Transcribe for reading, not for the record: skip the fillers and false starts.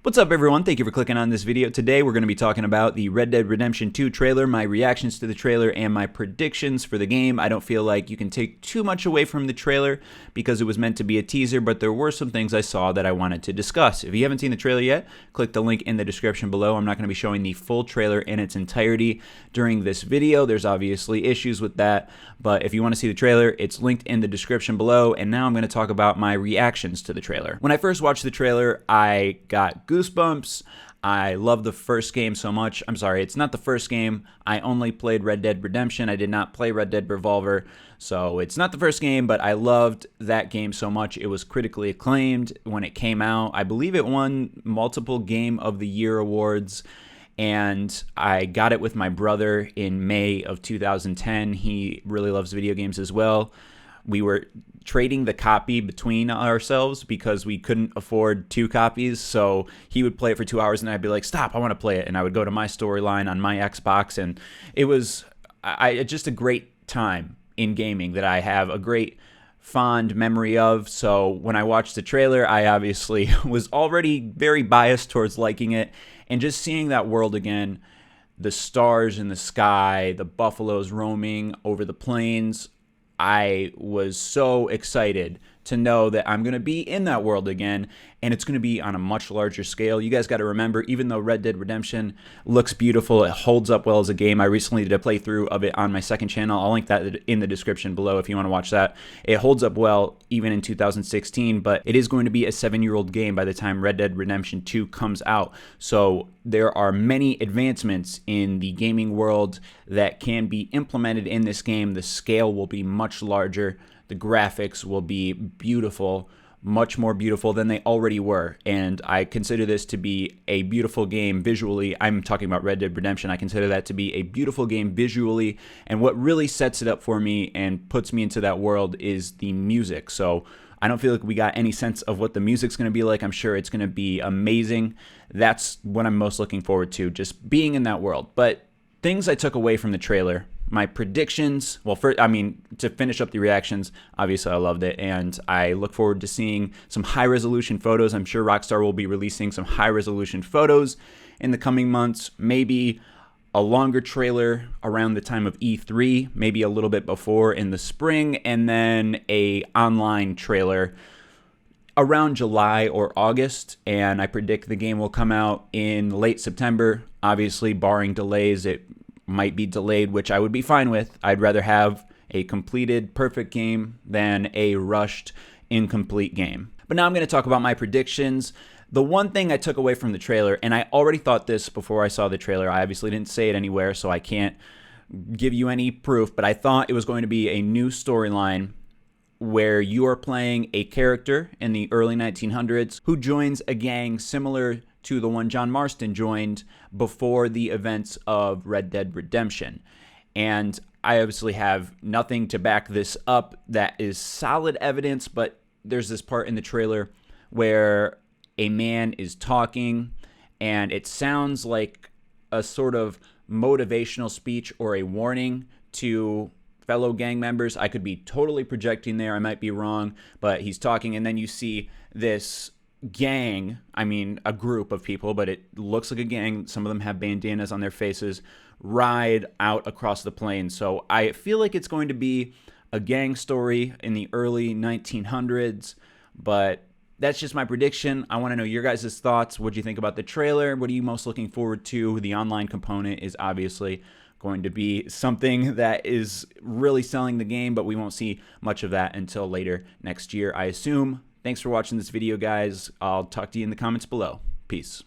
What's up, everyone? Thank you for clicking on this video. Today we're going to be talking about the Red Dead Redemption 2 trailer, my reactions to the trailer, and my predictions for the game. I don't feel like you can take too much away from the trailer because it was meant to be a teaser, but there were some things I saw that I wanted to discuss. If you haven't seen the trailer yet, click the link in the description below. I'm not going to be showing the full trailer in its entirety during this video. There's obviously issues with that, but if you want to see the trailer, it's linked in the description below. And now I'm going to talk about my reactions to the trailer. When I first watched the trailer, I got goosebumps. I love the first game so much. I'm sorry, it's not the first game. I only played Red Dead Redemption. I did not play Red Dead Revolver. So it's not the first game, but I loved that game so much. It was critically acclaimed when it came out. I believe it won multiple Game of the Year awards. And I got it with my brother in May of 2010. He really loves video games as well. We were trading the copy between ourselves because we couldn't afford two copies. So he would play it for 2 hours and I'd be like, stop, I want to play it. And I would go to my storyline on my Xbox. And it was just a great time in gaming that I have a great fond memory of. So when I watched the trailer, I obviously was already very biased towards liking it. And just seeing that world again, the stars in the sky, the buffaloes roaming over the plains, I was so excited to know that I'm going to be in that world again, and it's going to be on a much larger scale. You guys got to remember, even though Red Dead Redemption looks beautiful, it holds up well as a game. I recently did a playthrough of it on my second channel. I'll link that in the description below if you want to watch that. It holds up well even in 2016, but it is going to be a 7-year-old game by the time Red Dead Redemption 2 comes out. So there are many advancements in the gaming world that can be implemented in this game. The scale will be much larger. The graphics will be beautiful, much more beautiful than they already were. And I consider this to be a beautiful game visually. I'm talking about Red Dead Redemption. I consider that to be a beautiful game visually. And what really sets it up for me and puts me into that world is the music. So I don't feel like we got any sense of what the music's going to be like. I'm sure it's going to be amazing. That's what I'm most looking forward to, just being in that world. But things I took away from the trailer, my predictions, well, first, to finish up the reactions, obviously I loved it, and I look forward to seeing some high-resolution photos. I'm sure Rockstar will be releasing some high-resolution photos in the coming months, maybe a longer trailer around the time of E3, maybe a little bit before in the spring, and then a online trailer around July or August, and I predict the game will come out in late September. Obviously, barring delays, it might be delayed, which I would be fine with. I'd rather have a completed, perfect game than a rushed, incomplete game. But now I'm going to talk about my predictions. The one thing I took away from the trailer, and I already thought this before I saw the trailer, I obviously didn't say it anywhere, so I can't give you any proof, but I thought it was going to be a new storyline where you are playing a character in the early 1900s who joins a gang similar to the one John Marston joined before the events of Red Dead Redemption. And I obviously have nothing to back this up that is solid evidence, but there's this part in the trailer where a man is talking, and it sounds like a sort of motivational speech or a warning to fellow gang members. I could be totally projecting there. I might be wrong, but he's talking, and then you see this gang, a group of people, but it looks like a gang. Some of them have bandanas on their faces, ride out across the plains. So I feel like it's going to be a gang story in the early 1900s, but that's just my prediction. I want to know your guys' thoughts. What do you think about the trailer? What are you most looking forward to? The online component is obviously going to be something that is really selling the game, but we won't see much of that until later next year, I assume. Thanks for watching this video, guys. I'll talk to you in the comments below. Peace.